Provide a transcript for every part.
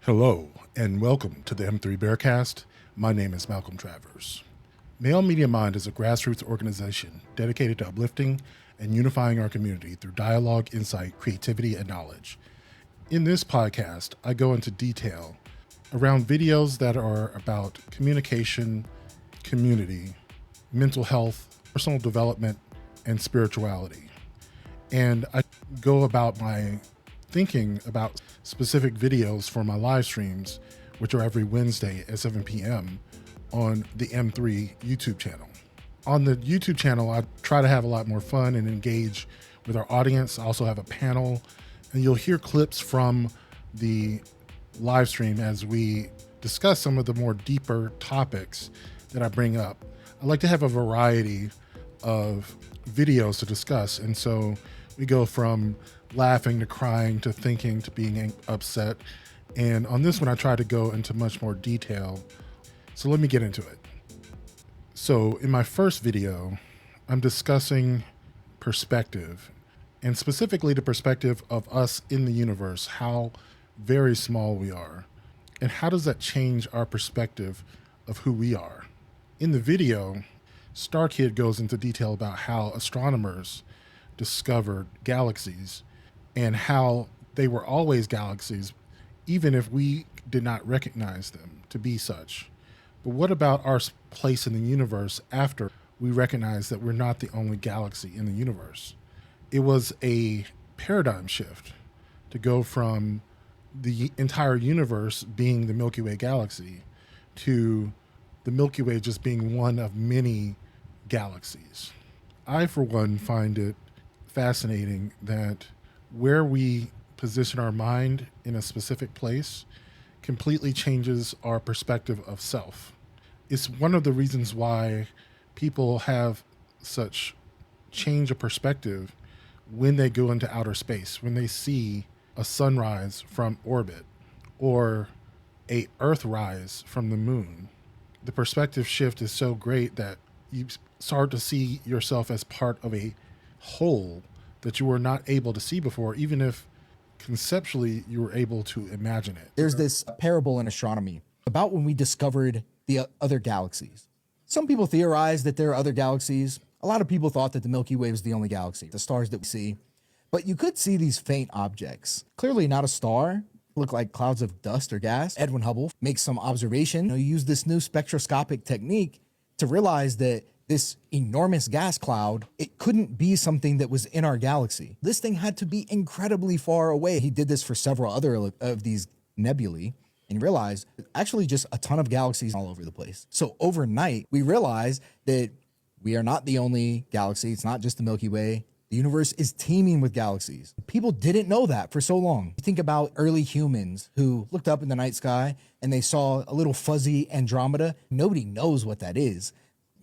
Hello, and welcome to the M3 Bearcast. My name is Malcolm Travers. Male Media Mind is a grassroots organization dedicated to uplifting and unifying our community through dialogue, insight, creativity, and knowledge. In this podcast, I go into detail around videos that are about communication, community, mental health, personal development, and spirituality. And I go about my thinking about specific videos for my live streams, which are every Wednesday at 7 p.m. on the M3 YouTube channel. On the YouTube channel, I try to have a lot more fun and engage with our audience. I also have a panel, and you'll hear clips from the live stream as we discuss some of the more deeper topics that I bring up. I like to have a variety of videos to discuss, and so we go from laughing to crying to thinking to being upset. And on this one, I try to go into much more detail. So let me get into it. So in my first video, I'm discussing perspective, and specifically the perspective of us in the universe, how very small we are, and how does that change our perspective of who we are. In the video, Star Kid goes into detail about how astronomers discovered galaxies and how they were always galaxies, even if we did not recognize them to be such. But what about our place in the universe after we recognize that we're not the only galaxy in the universe? It was a paradigm shift to go from the entire universe being the Milky Way galaxy to the Milky Way just being one of many galaxies. I, for one, find it fascinating that where we position our mind in a specific place completely changes our perspective of self. It's one of the reasons why people have such change of perspective when they go into outer space, when they see a sunrise from orbit or a earth rise from the moon. The perspective shift is so great that you start to see yourself as part of a whole that you were not able to see before, even if conceptually you were able to imagine it. There's this parable in astronomy about when we discovered the other galaxies. Some people theorize that there are other galaxies. A lot of people thought that the Milky Way was the only galaxy, the stars that we see. But you could see these faint objects. Clearly not a star, look like clouds of dust or gas. Edwin Hubble makes some observation. He used this new spectroscopic technique to realize that this enormous gas cloud, it couldn't be something that was in our galaxy. This thing had to be incredibly far away. He did this for several other of these nebulae and realized actually just a ton of galaxies all over the place. So overnight, we realized that we are not the only galaxy. It's not just the Milky Way. The universe is teeming with galaxies. People didn't know that for so long. You think about early humans who looked up in the night sky and they saw a little fuzzy Andromeda. Nobody knows what that is.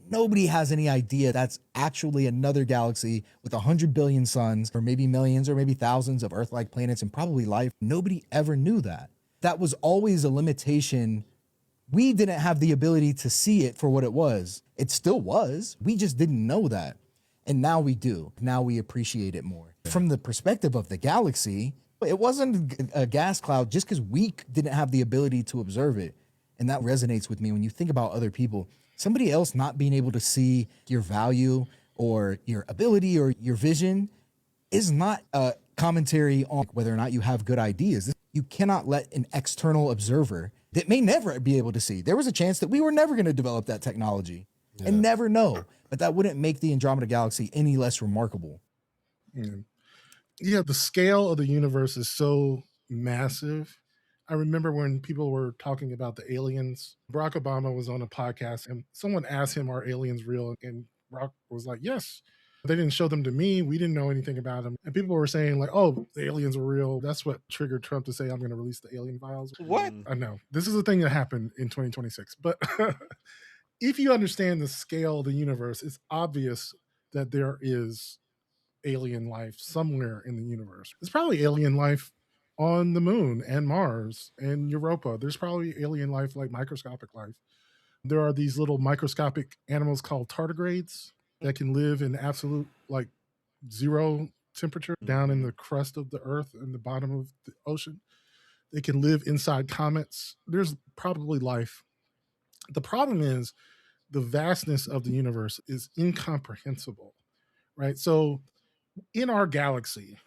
Nobody has any idea that's actually another galaxy with 100 billion suns, or maybe millions, or maybe thousands of Earth-like planets and probably life. Nobody ever knew that. That was always a limitation. We didn't have the ability to see it for what it was. It still was. We just didn't know that. And now we do. Now we appreciate it more. From the perspective of the galaxy, it wasn't a gas cloud just because we didn't have the ability to observe it. And that resonates with me when you think about other people. Somebody else not being able to see your value or your ability or your vision is not a commentary on whether or not you have good ideas. You cannot let an external observer that may never be able to see. There was a chance that we were never going to develop that technology and never know, but that wouldn't make the Andromeda Galaxy any less remarkable. Yeah, the scale of the universe is so massive. I remember when people were talking about the aliens. Barack Obama was on a podcast and someone asked him, are aliens real? And Barack was like, yes. They didn't show them to me. We didn't know anything about them. And people were saying like, oh, the aliens were real. That's what triggered Trump to say, I'm going to release the alien files. What? I know. This is a thing that happened in 2026. But if you understand the scale of the universe, it's obvious that there is alien life somewhere in the universe. There's probably alien life on the moon and Mars and Europa. There's probably alien life, like microscopic life. There are these little microscopic animals called tardigrades that can live in absolute like zero temperature down in the crust of the earth and the bottom of the ocean. They can live inside comets. There's probably life. The problem is the vastness of the universe is incomprehensible, right? So in our galaxy,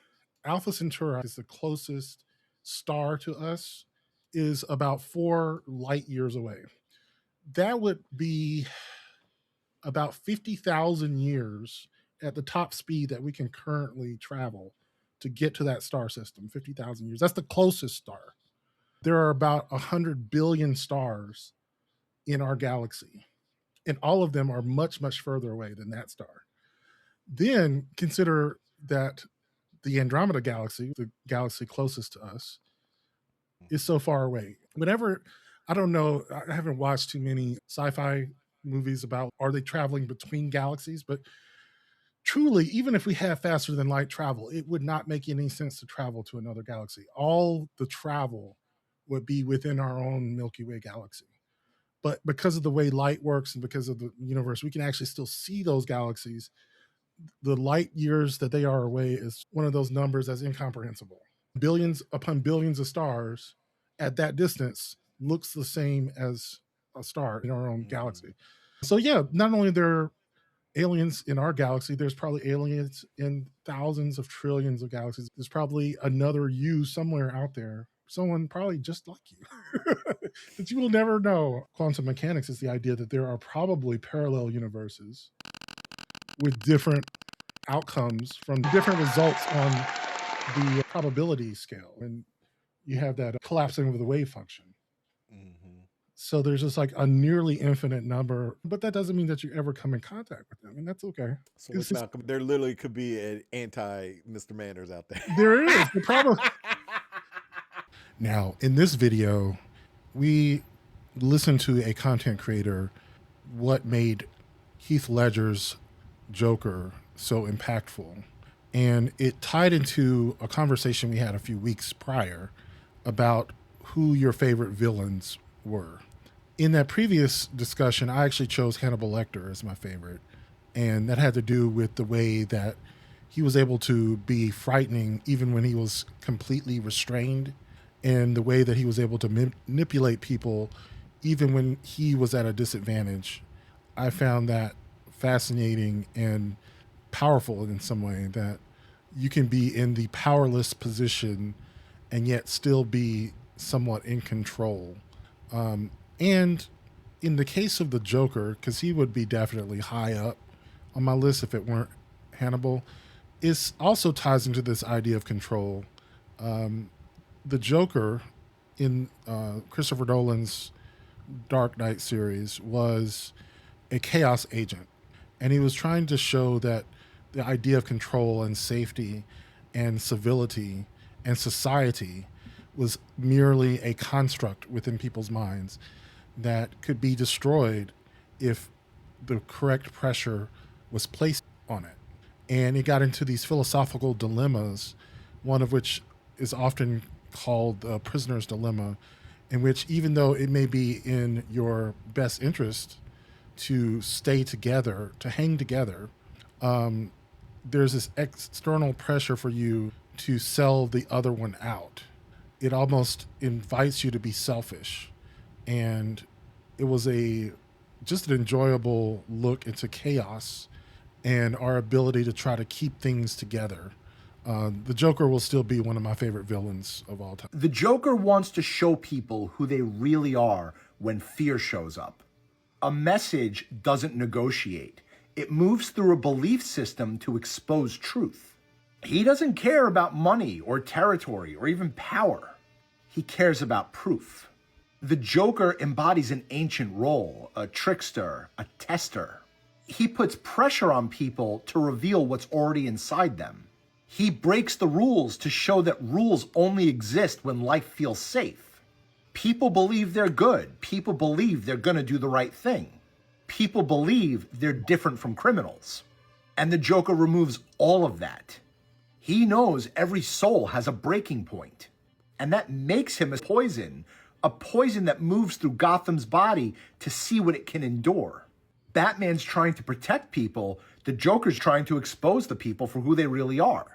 Alpha Centauri is the closest star to us, is about 4 light years away. That would be about 50,000 years at the top speed that we can currently travel to get to that star system. 50,000 years. That's the closest star. There are about 100 billion stars in our galaxy, and all of them are much, much further away than that star. Then consider that the Andromeda galaxy, the galaxy closest to us, is so far away. Whenever, I don't know, I haven't watched too many sci-fi movies about are they traveling between galaxies, but truly, even if we have faster than light travel, it would not make any sense to travel to another galaxy. All the travel would be within our own Milky Way galaxy. But because of the way light works and because of the universe, we can actually still see those galaxies. The light years that they are away is one of those numbers that's incomprehensible. Billions upon billions of stars at that distance looks the same as a star in our own galaxy. So yeah, not only there aliens in our galaxy, there's probably aliens in thousands of trillions of galaxies. There's probably another you somewhere out there, someone probably just like you that you will never know. Quantum mechanics is the idea that there are probably parallel universes with different outcomes from different results on the probability scale, and you have that collapsing of the wave function. So there's just like a nearly infinite number, but that doesn't mean that you ever come in contact with them, and that's okay. So with Malcolm, there literally could be an anti Mr. Manners out there. There is. The problem. Now, in this video, we listened to a content creator what made Heath Ledger's Joker so impactful. And it tied into a conversation we had a few weeks prior about who your favorite villains were. In that previous discussion, I actually chose Hannibal Lecter as my favorite. And that had to do with the way that he was able to be frightening even when he was completely restrained, and the way that he was able to manipulate people even when he was at a disadvantage. I found that fascinating and powerful in some way, that you can be in the powerless position and yet still be somewhat in control. And in the case of the Joker, because he would be definitely high up on my list if it weren't Hannibal, it also ties into this idea of control. The Joker in Christopher Nolan's Dark Knight series was a chaos agent, and he was trying to show that the idea of control and safety and civility and society was merely a construct within people's minds that could be destroyed if the correct pressure was placed on it. And it got into these philosophical dilemmas, one of which is often called the prisoner's dilemma, in which even though it may be in your best interest to stay together, to hang together, there's this external pressure for you to sell the other one out. It almost invites you to be selfish. And it was just an enjoyable look into chaos and our ability to try to keep things together. The Joker will still be one of my favorite villains of all time. The Joker wants to show people who they really are when fear shows up. A message doesn't negotiate. It moves through a belief system to expose truth. He doesn't care about money or territory or even power. He cares about proof. The Joker embodies an ancient role, a trickster, a tester. He puts pressure on people to reveal what's already inside them. He breaks the rules to show that rules only exist when life feels safe. People believe they're good. People believe they're going to do the right thing. People believe they're different from criminals. And the Joker removes all of that. He knows every soul has a breaking point. And that makes him a poison that moves through Gotham's body to see what it can endure. Batman's trying to protect people. The Joker's trying to expose the people for who they really are.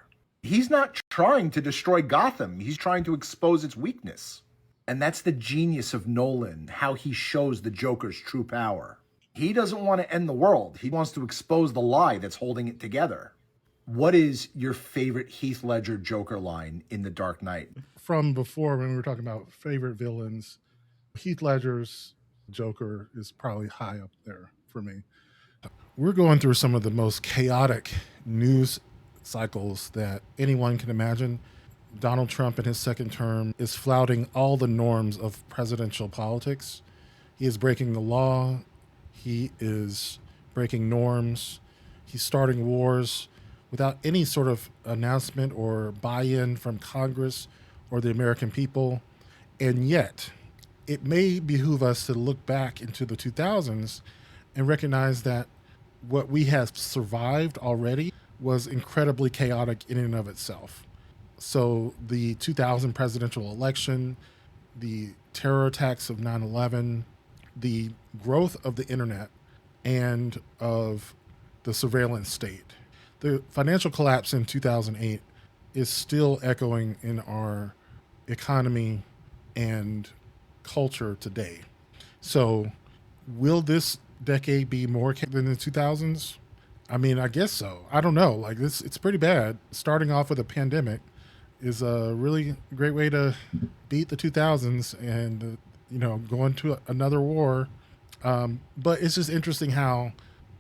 He's not trying to destroy Gotham. He's trying to expose its weakness. And that's the genius of Nolan, how he shows the Joker's true power. He doesn't want to end the world. He wants to expose the lie that's holding it together. What is your favorite Heath Ledger Joker line in The Dark Knight? From before, when we were talking about favorite villains, Heath Ledger's Joker is probably high up there for me. We're going through some of the most chaotic news cycles that anyone can imagine. Donald Trump in his second term is flouting all the norms of presidential politics. He is breaking the law. He is breaking norms. He's starting wars without any sort of announcement or buy-in from Congress or the American people. And yet, it may behoove us to look back into the 2000s and recognize that what we have survived already was incredibly chaotic in and of itself. So the 2000 presidential election, the terror attacks of 9/11, the growth of the internet and of the surveillance state. The financial collapse in 2008 is still echoing in our economy and culture today. So will this decade be more than the 2000s? I mean, I guess so. I don't know. Like this, it's pretty bad. Starting off with a pandemic is a really great way to beat the 2000s and, go into another war. But it's just interesting how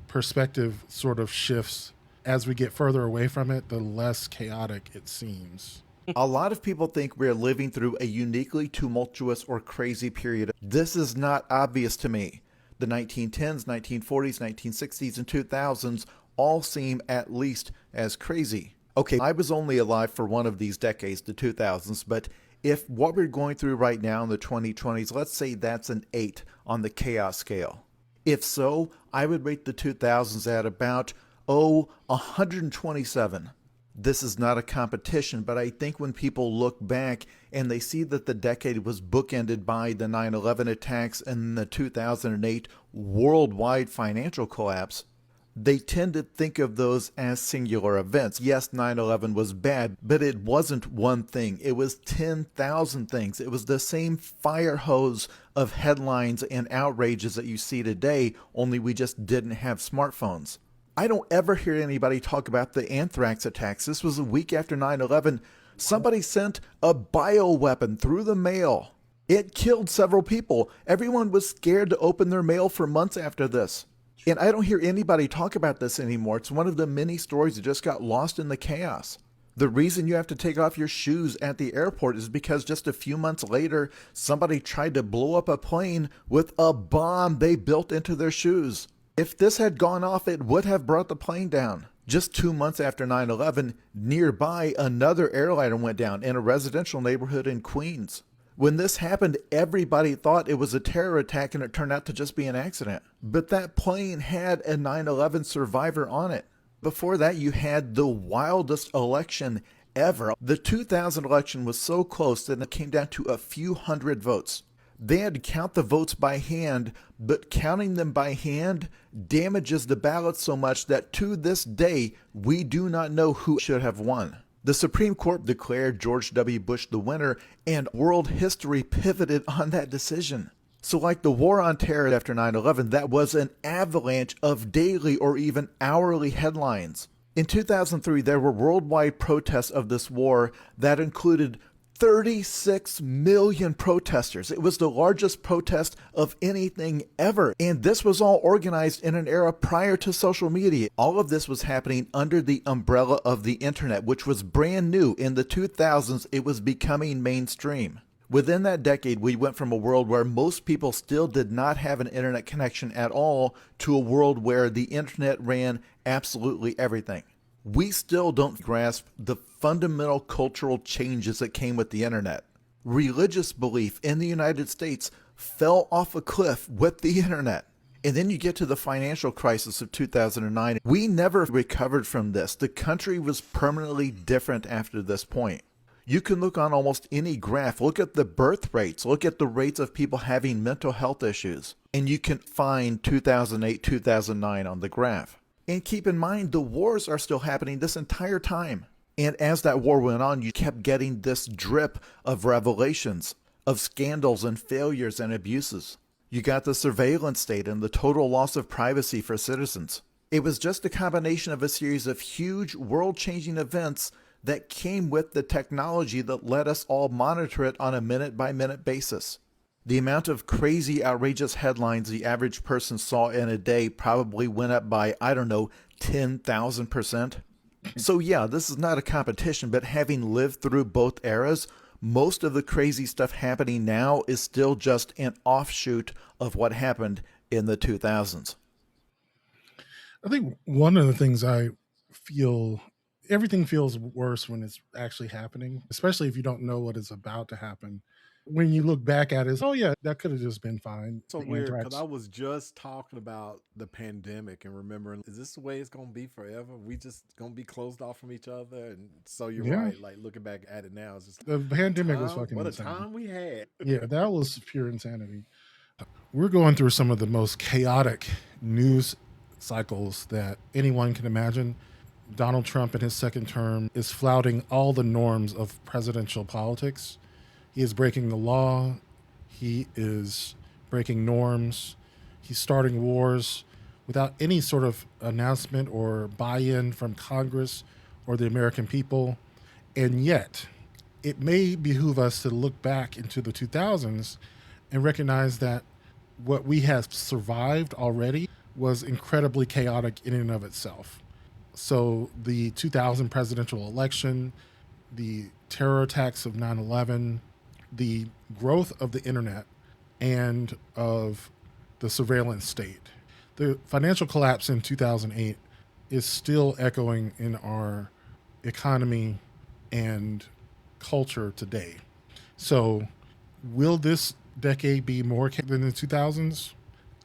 perspective sort of shifts as we get further away from it, the less chaotic it seems. A lot of people think we're living through a uniquely tumultuous or crazy period. This is not obvious to me. The 1910s, 1940s, 1960s, and 2000s all seem at least as crazy. Okay, I was only alive for one of these decades, the 2000s, but if what we're going through right now in the 2020s, let's say that's an 8 on the chaos scale. If so, I would rate the 2000s at about, 127. This is not a competition, but I think when people look back and they see that the decade was bookended by the 9/11 attacks and the 2008 worldwide financial collapse, they tend to think of those as singular events. Yes, 9/11 was bad, but it wasn't one thing. It was 10,000 things. It was the same fire hose of headlines and outrages that you see today, only we just didn't have smartphones. I don't ever hear anybody talk about the anthrax attacks. This was a week after 9/11. Somebody sent a bioweapon through the mail. It killed several people. Everyone was scared to open their mail for months after this. And I don't hear anybody talk about this anymore. It's one of the many stories that just got lost in the chaos. The reason you have to take off your shoes at the airport is because just a few months later, somebody tried to blow up a plane with a bomb they built into their shoes. If this had gone off, it would have brought the plane down. Just 2 months after 9/11, nearby, another airliner went down in a residential neighborhood in Queens. When this happened, everybody thought it was a terror attack and it turned out to just be an accident. But that plane had a 9/11 survivor on it. Before that, you had the wildest election ever. The 2000 election was so close that it came down to a few hundred votes. They had to count the votes by hand, but counting them by hand damages the ballot so much that to this day, we do not know who should have won. The Supreme Court declared George W. Bush the winner, and world history pivoted on that decision. So like the war on terror after 9/11, that was an avalanche of daily or even hourly headlines. In 2003, there were worldwide protests of this war that included 36 million protesters. It was the largest protest of anything ever. And this was all organized in an era prior to social media. All of this was happening under the umbrella of the internet, which was brand new. In the 2000s, it was becoming mainstream. Within that decade, we went from a world where most people still did not have an internet connection at all to a world where the internet ran absolutely everything. We still don't grasp the fundamental cultural changes that came with the internet. Religious belief in the United States fell off a cliff with the internet. And then you get to the financial crisis of 2009. We never recovered from this. The country was permanently different after this point. You can look on almost any graph. Look at the birth rates. Look at the rates of people having mental health issues. And you can find 2008, 2009 on the graph. And keep in mind, the wars are still happening this entire time. And as that war went on, you kept getting this drip of revelations, of scandals and failures and abuses. You got the surveillance state and the total loss of privacy for citizens. It was just a combination of a series of huge world-changing events that came with the technology that let us all monitor it on a minute-by-minute basis. The amount of crazy, outrageous headlines the average person saw in a day probably went up by, 10,000%. So yeah, this is not a competition, but having lived through both eras, most of the crazy stuff happening now is still just an offshoot of what happened in the 2000s. I think one of the things I feel, everything feels worse when it's actually happening, especially if you don't know what is about to happen. When you look back at it, it's, oh yeah, that could have just been fine. So The weird because anthrax. I was just talking about the pandemic and remembering, is this the way it's gonna be forever? We just gonna be closed off from each other? And so you're Yeah. right. Like looking back at it now, it's just The pandemic was time, fucking what a insane. time we had. Yeah, that was pure insanity. We're going through some of the most chaotic news cycles that anyone can imagine. Donald Trump in his second term is flouting all the norms of presidential politics. He is breaking the law. He is breaking norms. He's starting wars without any sort of announcement or buy in from Congress or the American people. And yet, it may behoove us to look back into the 2000s and recognize that what we have survived already was incredibly chaotic in and of itself. So, the 2000 presidential election, the terror attacks of 9/11, the growth of the internet and of the surveillance state. The financial collapse in 2008 is still echoing in our economy and culture today. So, will this decade be more than the 2000s?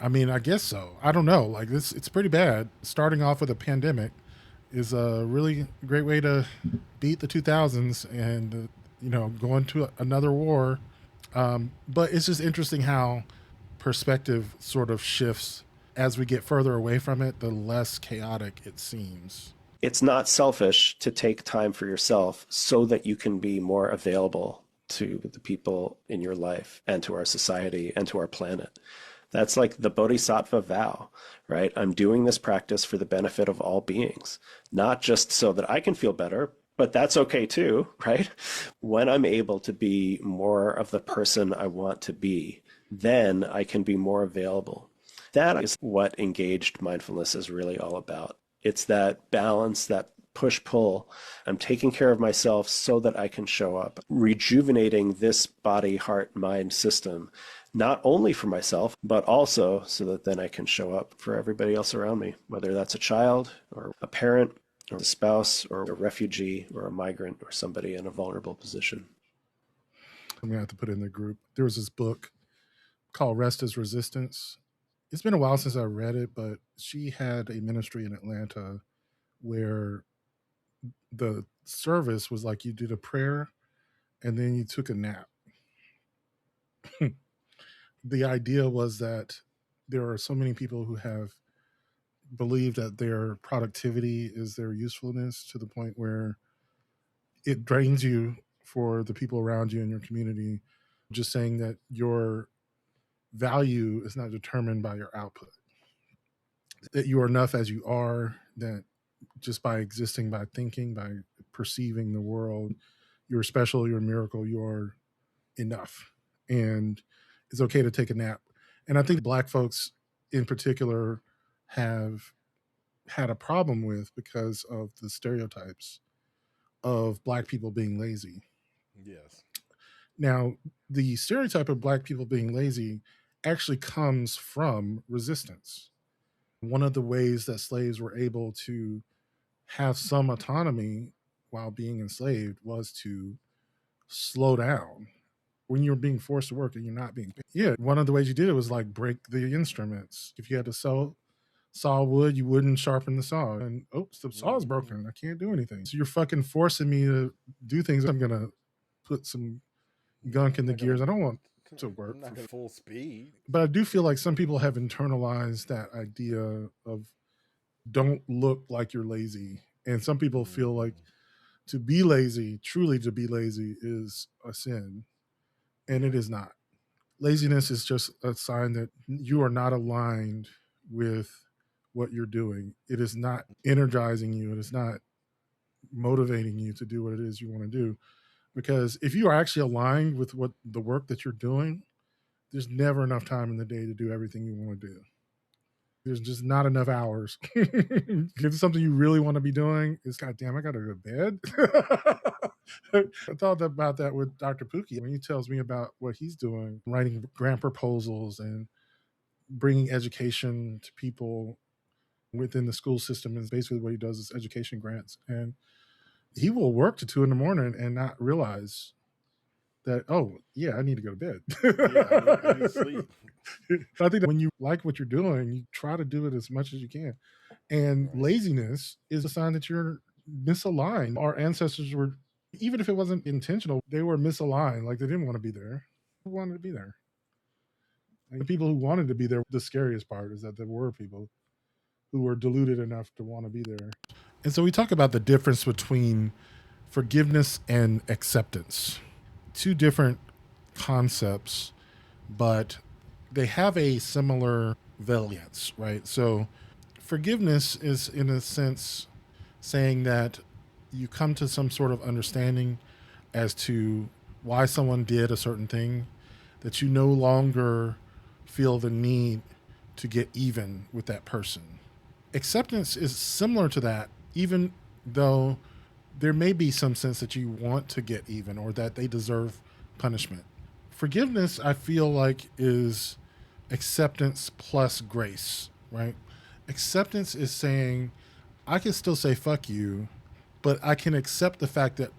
I mean, I guess so. I don't know. Like this, it's pretty bad. Starting off with a pandemic is a really great way to beat the 2000s and going to another war. But it's just interesting how perspective sort of shifts as we get further away from it. The less chaotic it seems. It's not selfish to take time for yourself so that you can be more available to the people in your life and to our society and to our planet. That's like the Bodhisattva vow, right? I'm doing this practice for the benefit of all beings, not just so that I can feel better, but that's okay too, right? When I'm able to be more of the person I want to be, then I can be more available. That is what engaged mindfulness is really all about. It's that balance, that push-pull. I'm taking care of myself so that I can show up, rejuvenating this body, heart, mind system, not only for myself, but also so that then I can show up for everybody else around me, whether that's a child or a parent or a spouse or a refugee or a migrant or somebody in a vulnerable position. I'm going to have to put it in the group. There was this book called Rest is Resistance. It's been a while since I read it, but she had a ministry in Atlanta where the service was like you did a prayer and then you took a nap. The idea was that there are so many people who have believed that their productivity is their usefulness to the point where it drains you for the people around you in your community. Just saying that your value is not determined by your output, that you are enough as you are, that just by existing, by thinking, by perceiving the world, you're special, you're a miracle, you're enough. And it's okay to take a nap. And I think Black folks in particular have had a problem with because of the stereotypes of Black people being lazy. Yes. Now, the stereotype of Black people being lazy actually comes from resistance. One of the ways that slaves were able to have some autonomy while being enslaved was to slow down when you're being forced to work and you're not being paid. Yeah, one of the ways you did it was like break the instruments. If you had to saw wood, you wouldn't sharpen the saw. And oops, the saw's broken. I can't do anything. So you're fucking forcing me to do things. I'm gonna put some gunk in the gears. I don't want to work I'm not for full speed. but I do feel like some people have internalized that idea of don't look like you're lazy. And some people feel like to be lazy, truly to be lazy, is a sin, and it is not. Laziness is just a sign that you are not aligned with what you're doing. It is not energizing you. It is not motivating you to do what it is you want to do. Because if you are actually aligned with what the work that you're doing, there's never enough time in the day to do everything you want to do. There's just not enough hours. If it's something you really want to be doing, it's goddamn, I got to go to bed. I thought about that with Dr. Pookie when he tells me about what he's doing, writing grant proposals and bringing education to people within the school system. And basically what he does is education grants. And he will work to 2 a.m. and not realize that, oh, yeah, I need to go to bed. I need to sleep. I think that when you like what you're doing, you try to do it as much as you can. And laziness is a sign that you're misaligned. Our ancestors were, even if it wasn't intentional, they were misaligned. Like they didn't want to be there. Who wanted to be there? And the people who wanted to be there, the scariest part is that there were people who were deluded enough to want to be there. And so we talk about the difference between forgiveness and acceptance. Two different concepts, but they have a similar valence, right? So forgiveness is, in a sense, saying that you come to some sort of understanding as to why someone did a certain thing, that you no longer feel the need to get even with that person. Acceptance is similar to that, even though there may be some sense that you want to get even or that they deserve punishment. Forgiveness, I feel like, is acceptance plus grace, right? Acceptance is saying, I can still say fuck you, but I can accept the fact that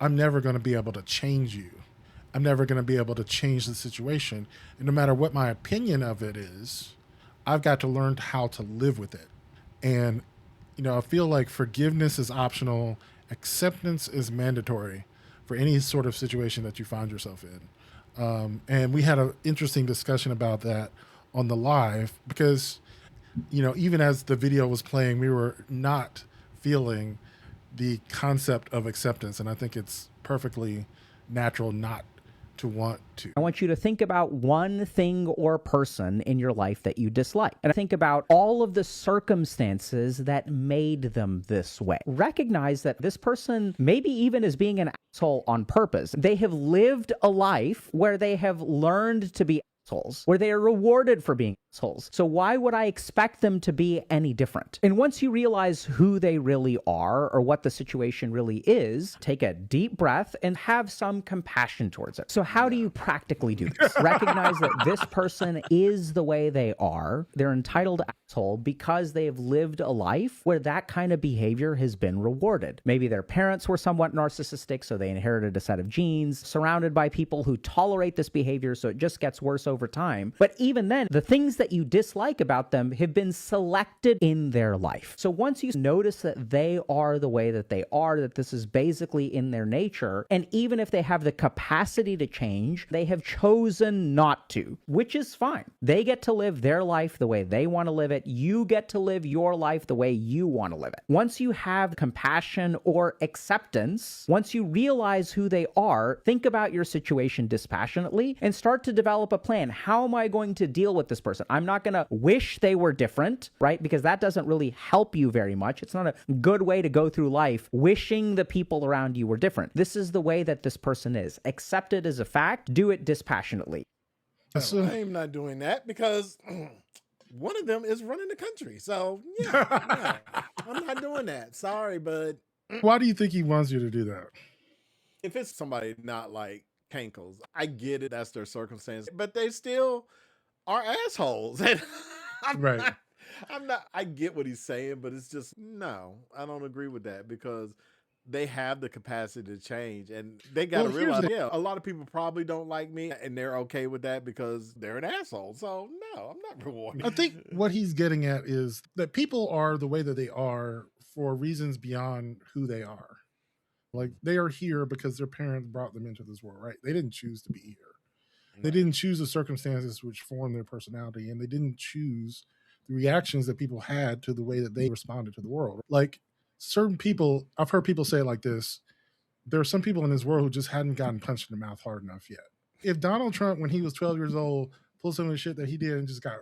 I'm never going to be able to change you. I'm never going to be able to change the situation. And no matter what my opinion of it is, I've got to learn how to live with it. And, I feel like forgiveness is optional. Acceptance is mandatory for any sort of situation that you find yourself in. And we had an interesting discussion about that on the live because, even as the video was playing, we were not feeling the concept of acceptance. And I think it's perfectly natural not to want to. I want you to think about one thing or person in your life that you dislike. And think about all of the circumstances that made them this way. Recognize that this person maybe even is being an asshole on purpose. They have lived a life where they have learned to be assholes, where they are rewarded for being assholes. So why would I expect them to be any different? And once you realize who they really are or what the situation really is, take a deep breath and have some compassion towards it. So how do you practically do this? Recognize that this person is the way they are. They're entitled asshole because they have lived a life where that kind of behavior has been rewarded. Maybe their parents were somewhat narcissistic, so they inherited a set of genes, surrounded by people who tolerate this behavior, so it just gets worse over time. But even then, the things that you dislike about them have been selected in their life. So once you notice that they are the way that they are, that this is basically in their nature, and even if they have the capacity to change, they have chosen not to, which is fine. They get to live their life the way they want to live it. You get to live your life the way you want to live it. Once you have compassion or acceptance, once you realize who they are, think about your situation dispassionately and start to develop a plan. How am I going to deal with this person? I'm not going to wish they were different, right? Because that doesn't really help you very much. It's not a good way to go through life wishing the people around you were different. This is the way that this person is. Accept it as a fact. Do it dispassionately. I'm not doing that because one of them is running the country. So, yeah, I'm not doing that. Sorry, but Why do you think he wants you to do that? if it's somebody not like Cankles, I get it. That's their circumstance, but they still are assholes. And Right. I get what he's saying, but it's just, no, I don't agree with that because they have the capacity to change and they got to Well, here's realize, a lot of people probably don't like me and they're okay with that because they're an asshole. So no, I'm not rewarding. I think what he's getting at is that people are the way that they are for reasons beyond who they are. Like they are here because their parents brought them into this world, right? They didn't choose to be here. They didn't choose the circumstances which formed their personality, and they didn't choose the reactions that people had to the way that they responded to the world. Like certain people, I've heard people say it like this, there are some people in this world who just hadn't gotten punched in the mouth hard enough yet. If Donald Trump, when he was 12 years old, pulled some of the shit that he did and just got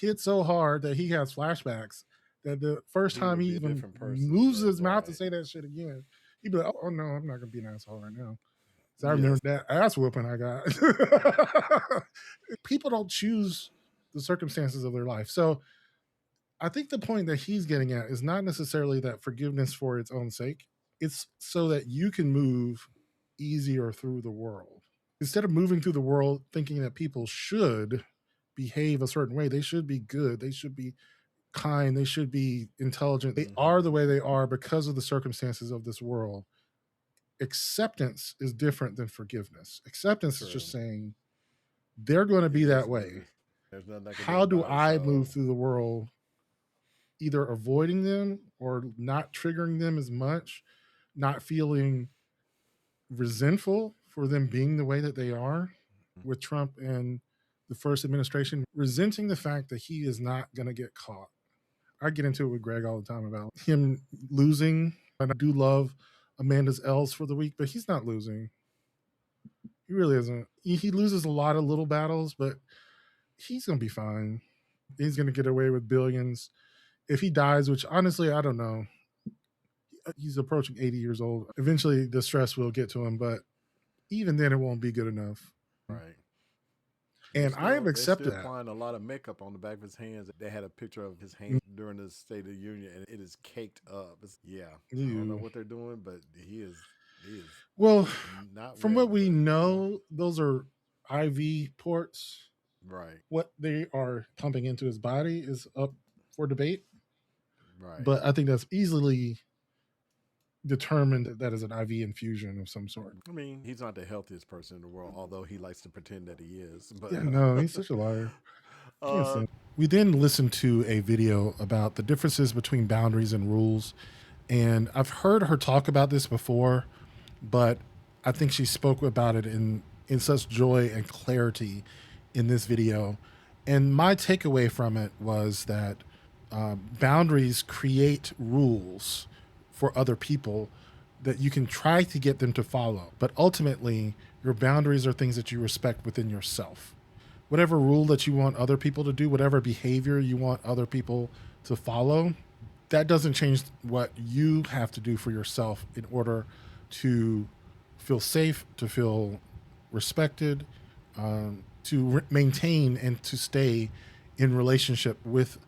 hit so hard that he has flashbacks, that the first time he even moves his mouth to say that shit again, he'd be like, oh no, I'm not going to be an asshole right now. So I remember that ass whooping I got. People don't choose the circumstances of their life. So I think the point that he's getting at is not necessarily that forgiveness for its own sake. It's so that you can move easier through the world. Instead of moving through the world thinking that people should behave a certain way, they should be good, they should be kind, they should be intelligent. They are the way they are because of the circumstances of this world. Acceptance is different than forgiveness. Acceptance is just saying they're going to be that way. How do I move through the world, either avoiding them or not triggering them as much, not feeling resentful for them being the way that they are? With Trump and the first administration, resenting the fact that he is not going to get caught. I get into it with Greg all the time about him losing, and I do love Amanda's L's for the week, but he's not losing. He really isn't. He loses a lot of little battles, but he's going to be fine. He's going to get away with billions. If he dies, which honestly, I don't know. He's approaching 80 years old. Eventually, the stress will get to him, but even then, it won't be good enough. Right. And I have accepted they're that. applying a lot of makeup on the back of his hands. They had a picture of his hands during the State of the Union, and it is caked up. I don't know what they're doing, but he is. Well, not from well, what we know, those are IV ports. Right. What they are pumping into his body is up for debate. Right. But I think that's easily determined that is an IV infusion of some sort. I mean, he's not the healthiest person in the world, although he likes to pretend that he is. But Yeah, no, he's such a liar. We then listened to a video about the differences between boundaries and rules. And I've heard her talk about this before, but I think she spoke about it in such joy and clarity in this video. And my takeaway from it was that boundaries create rules for other people that you can try to get them to follow. But ultimately, your boundaries are things that you respect within yourself. Whatever rule that you want other people to do, whatever behavior you want other people to follow, that doesn't change what you have to do for yourself in order to feel safe, to feel respected, to maintain and to stay in relationship with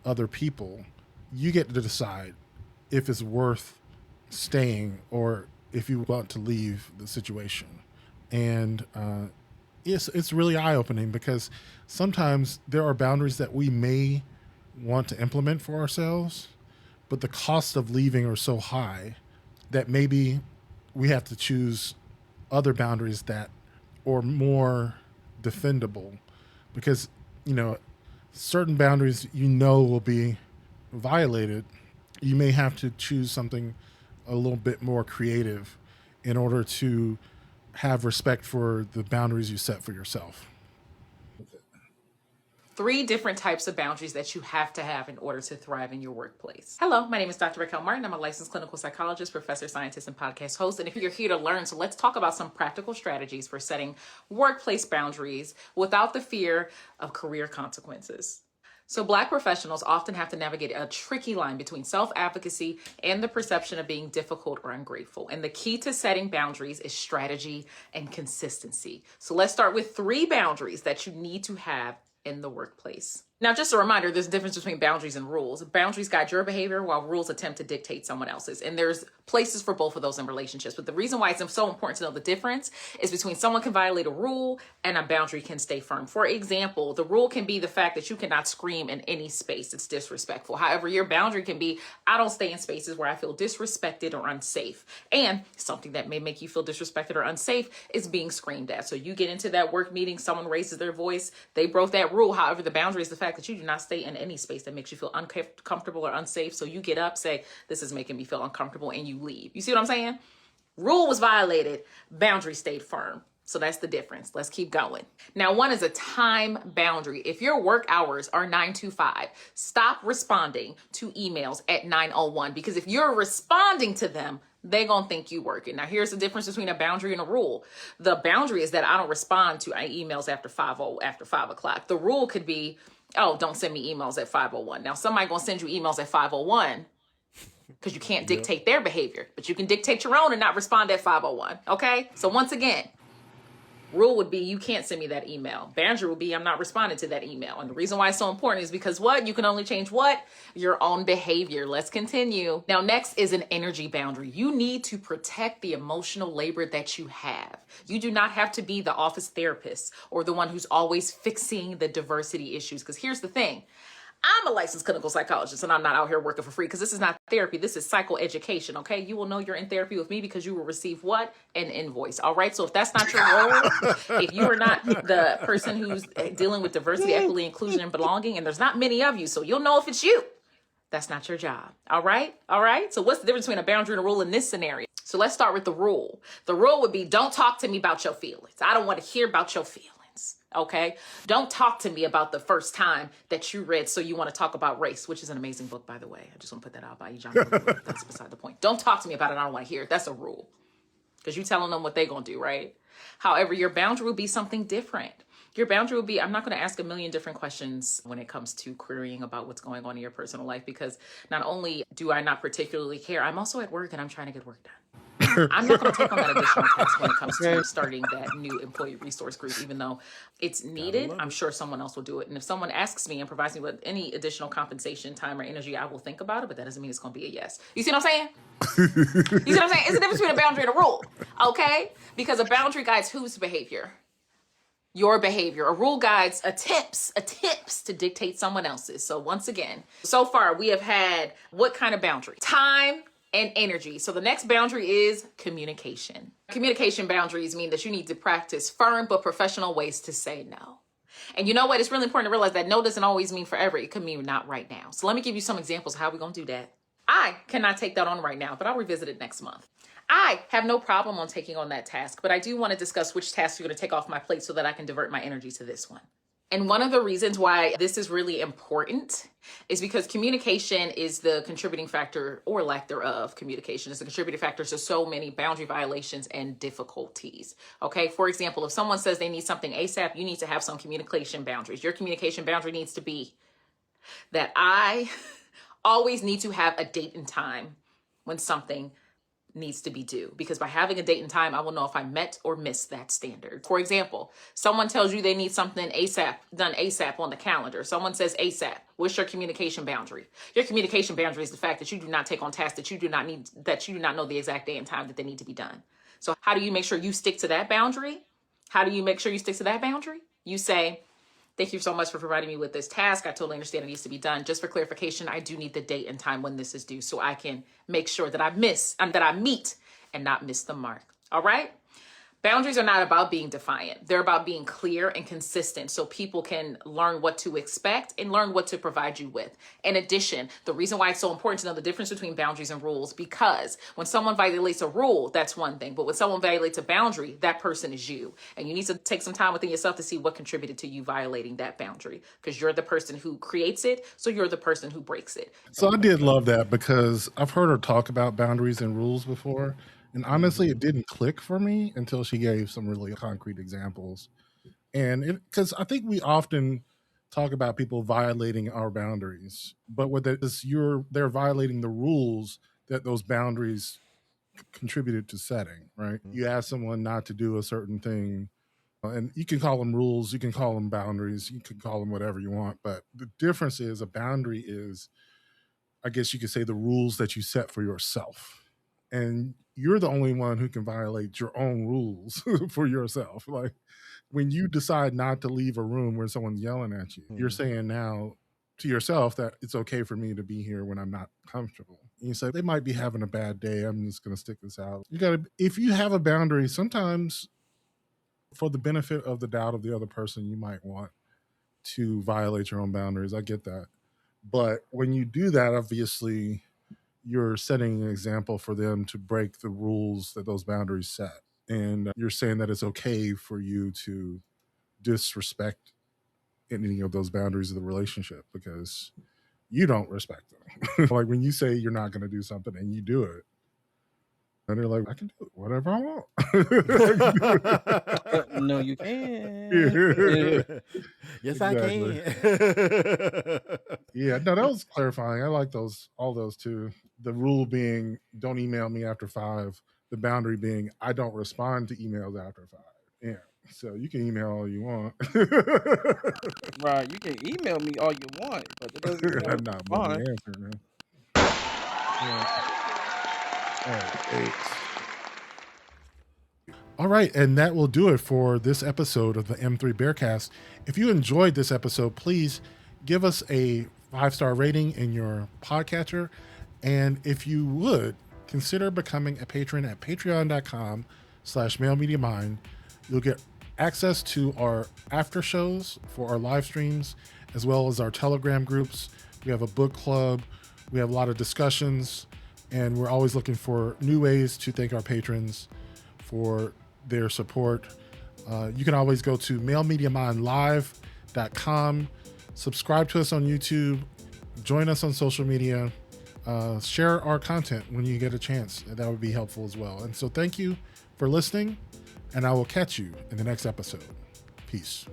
other people. You get to decide if it's worth staying or if you want to leave the situation. And it's really eye-opening because sometimes there are boundaries that we may want to implement for ourselves, but the cost of leaving are so high that maybe we have to choose other boundaries that are more defendable, because certain boundaries will be violated. You may have to choose something a little bit more creative in order to have respect for the boundaries you set for yourself. 3 different types of boundaries that you have to have in order to thrive in your workplace. Hello, my name is Dr. Raquel Martin. I'm a licensed clinical psychologist, professor, scientist, and podcast host. And if you're here to learn, so let's talk about some practical strategies for setting workplace boundaries without the fear of career consequences. So Black professionals often have to navigate a tricky line between self-advocacy and the perception of being difficult or ungrateful. And the key to setting boundaries is strategy and consistency. So let's start with 3 boundaries that you need to have in the workplace. Now, just a reminder, there's a difference between boundaries and rules. Boundaries guide your behavior while rules attempt to dictate someone else's. And there's places for both of those in relationships. But the reason why it's so important to know the difference is between someone can violate a rule and a boundary can stay firm. For example, the rule can be the fact that you cannot scream in any space. It's disrespectful. However, your boundary can be, I don't stay in spaces where I feel disrespected or unsafe. And something that may make you feel disrespected or unsafe is being screamed at. So you get into that work meeting, someone raises their voice, they broke that rule. However, the boundary is the fact that you do not stay in any space that makes you feel uncomfortable or unsafe. So you get up, say, this is making me feel uncomfortable, and you leave. You see what I'm saying? Rule was violated, boundary stayed firm. So that's the difference. Let's keep going. Now, 1 is a time boundary. If your work hours are 9 to 5, stop responding to emails at 9:01, because if you're responding to them, They gonna think you working. Now, here's the difference between a boundary and a rule. The boundary is that I don't respond to emails after 5 o'clock. The rule could be, oh, don't send me emails at 5:01. Now, somebody gonna send you emails at 5:01 because you can't dictate their behavior, but you can dictate your own and not respond at 5:01. Okay? So once again, rule would be you can't send me that email. Boundary would be I'm not responding to that email. And the reason why it's so important is because what? You can only change what? Your own behavior. Let's continue. Now, next is an energy boundary. You need to protect the emotional labor that you have. You do not have to be the office therapist or the one who's always fixing the diversity issues. Because here's the thing. I'm a licensed clinical psychologist and I'm not out here working for free because this is not therapy. This is psychoeducation, okay? You will know you're in therapy with me because you will receive what? An invoice, all right? So if that's not your role, if you are not the person who's dealing with diversity, equity, inclusion, and belonging, and there's not many of you, so you'll know if it's you, that's not your job, all right? All right? So what's the difference between a boundary and a rule in this scenario? So let's start with the rule. The rule would be don't talk to me about your feelings. I don't want to hear about your feelings. Okay. Don't talk to me about the first time that you read So You Want to Talk About Race, which is an amazing book, by the way. I just want to put that out by you, John. That's beside the point. Don't talk to me about it. I don't want to hear it. That's a rule. Because you're telling them what they're going to do, right? However, your boundary will be something different. Your boundary will be, I'm not going to ask a million different questions when it comes to querying about what's going on in your personal life, because not only do I not particularly care, I'm also at work and I'm trying to get work done. I'm not going to take on that additional task when it comes to starting that new employee resource group, even though it's needed. I'm sure someone else will do it. And if someone asks me and provides me with any additional compensation, time, or energy, I will think about it, but that doesn't mean it's going to be a yes. You see what I'm saying? You see what I'm saying? It's the difference between a boundary and a rule, okay? Because a boundary guides whose behavior? Your behavior. A rule guides attempts to dictate someone else's. So once again, so far we have had what kind of boundary? Time and energy. So the next boundary is communication. Communication boundaries mean that you need to practice firm but professional ways to say no. And you know what? It's really important to realize that no doesn't always mean forever. It can mean not right now. So let me give you some examples of how we're going to do that. I cannot take that on right now, but I'll revisit it next month. I have no problem on taking on that task, but I do want to discuss which tasks you're going to take off my plate so that I can divert my energy to this one. And one of the reasons why this is really important is because communication is the contributing factor, or lack thereof communication is the contributing factor to so many boundary violations and difficulties. Okay, for example, if someone says they need something ASAP, you need to have some communication boundaries. Your communication boundary needs to be that I always need to have a date and time when something needs to be due, because by having a date and time, I will know if I met or missed that standard. For example, someone tells you they need something ASAP, done ASAP on the calendar. Someone says ASAP. What's your communication boundary? Your communication boundary is the fact that you do not take on tasks that you do not know the exact day and time that they need to be done. So how do you make sure you stick to that boundary? How do you make sure you stick to that boundary? You say, thank you so much for providing me with this task. I totally understand it needs to be done. Just for clarification, I do need the date and time when this is due so I can make sure that I meet and not miss the mark. All right? Boundaries are not about being defiant. They're about being clear and consistent so people can learn what to expect and learn what to provide you with. In addition, the reason why it's so important to know the difference between boundaries and rules, because when someone violates a rule, that's one thing. But when someone violates a boundary, that person is you. And you need to take some time within yourself to see what contributed to you violating that boundary, because you're the person who creates it, so you're the person who breaks it. So I did love that, because I've heard her talk about boundaries and rules before. And honestly, it didn't click for me until she gave some really concrete examples. And because I think we often talk about people violating our boundaries, but what that is, they're violating the rules that those boundaries contributed to setting, right? You ask someone not to do a certain thing, and you can call them rules, you can call them boundaries, you can call them whatever you want. But the difference is, a boundary is, I guess you could say, the rules that you set for yourself. And you're the only one who can violate your own rules for yourself. Like, when you decide not to leave a room where someone's yelling at you, you're saying now to yourself that it's okay for me to be here when I'm not comfortable. And you say, they might be having a bad day, I'm just going to stick this out. If you have a boundary, sometimes for the benefit of the doubt of the other person, you might want to violate your own boundaries. I get that. But when you do that, obviously, you're setting an example for them to break the rules that those boundaries set. And you're saying that it's okay for you to disrespect any of those boundaries of the relationship because you don't respect them. Like when you say you're not going to do something and you do it, And they're like, I can do whatever I want. No, you can't. Yes, Exactly. I can. Yeah, no, that was clarifying. I like all those too. The rule being don't email me after 5. The boundary being I don't respond to emails after 5. Yeah. So you can email all you want. Right, you can email me all you want, but it doesn't mean I I'm not moving respond. the answer, man. Yeah. All right, 8. All right, and that will do it for this episode of the M3 Bearcast. If you enjoyed this episode, please give us a 5-star rating in your podcatcher. And if you would, consider becoming a patron at patreon.com/mailmediamind. You'll get access to our after shows for our live streams, as well as our Telegram groups. We have a book club. We have a lot of discussions, and we're always looking for new ways to thank our patrons for their support. You can always go to mailmediamindlive.com, subscribe to us on YouTube, join us on social media, share our content when you get a chance. That would be helpful as well. And so thank you for listening, and I will catch you in the next episode. Peace.